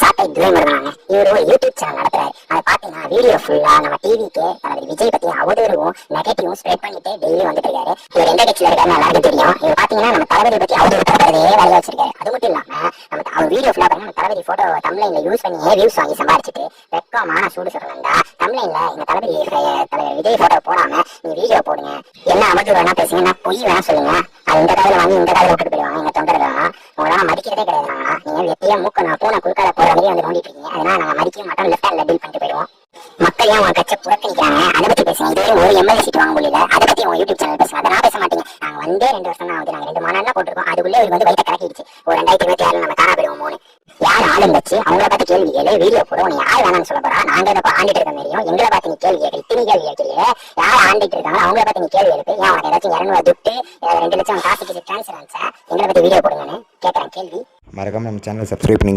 சாட்டை துரைமுருகனாங்க. இவர் ஒரு யூடியூப் சேனல் நடத்துறாரு. அதை பாத்தீங்கன்னா வீடியோ ஃபுல்லா நம்ம டிவிக்கு தளபதி விஜய் பத்தி அவதூறும் நெகட்டிவும் ஸ்ப்ரெட் பண்ணிட்டு டெய்லி வந்துட்டு இருக்காரு. இவர் எந்த கட்சியில இருக்காரு எல்லாருக்கும் தெரியும். இவர் பாத்தீங்கன்னா நம்ம தளபதி பத்தி அவதூறு பண்றதே வேலையா வச்சிருக்காரு. அது மட்டும் இல்லாம நம்ம அவர் வீடியோ ஃபுல்லா பாருங்க, நம்ம தளபதி போட்டோ தமிழ்ல யூஸ் பண்ணி வியூஸ் வாங்கி சம்பாதிச்சுட்டு வெக்கமான சூடு சொல்லணும்டா. தமிழ்ல இந்த தளபதி விஜய் போட்டோ போடாம நீ வீடியோ போடுங்க, என்ன அவதூறு வேணா பேசுங்க, நான் பொய் வேணா சொல்லுங்க, அது இந்த காலையில வாங்கி இந்த காலையில விட்டுட்டு போயிடுவாங்க. எங்க தொண்டர்கள் உங்களால மதிக்கிறதே கிடையாது. நீங்க வெட்டியா மூக்க நான் பூனை குறுக்கால போற மாதிரி வந்து நோண்டிட்டு இருக்கீங்க. அதனால நாங்க மதிக்க மாட்டோம், லெஃப்ட் ஹேண்ட்ல டீல் பண்ணிட்டு போயிடுவோம். மக்கள் ஏன் உங்க கட்சியை புறக்கணிக்கிறாங்க அதை பத்தி பேசுங்க. இதுவரை ஒரு எம்எல்ஏ சீட் வாங்க முடியல, அதை பத்தி உங்க யூடியூப் சேனல் பேசுங்க. அதை நான் பேச மாட்டீங்க. நாங்க வந்து 2 வருஷம் தான் ஆகுது, நாங்க 2 மாநாடு போட்டிருக்கோம். அதுக்குள்ளே இவருக்கு வந்து வயிற்ற கலக்கிடுச்சு. ஒரு 2026 நம்ம காணா போயிடுவோம். 3 யார் ஆளும் வச்சு அவங்கள பார்த்து கேள்வி கேளு, வீடியோ போடுவோம். நீ யார் வேணாம்னு சொல்ல போறா? நாங்க இதை ஆண்டிட்டு இருக்க மாதிரியும் எங்களை பார்த்து நீ கேள்வி கேட்க இத்தனை கேள்வி கேட்கலையே. யார் ஆண்டிட்டு இருக்காங்க அவங்கள பார்த்து நீ கேள்வி எழுப்பு. ஏன் உனக்கு ஏதாச்சும் 200 துட்டு 2 லட்சம் காசுக்கு டிரான்ஸ்ஃபர் ஆனிச்சா எங்களை பத்தி வீடியோ போடுங்கன்னு கேட்கறேன் கேள்வி. மறக்காம நம்ம சேனலை சப்ஸ்கிரைப் பண்ணி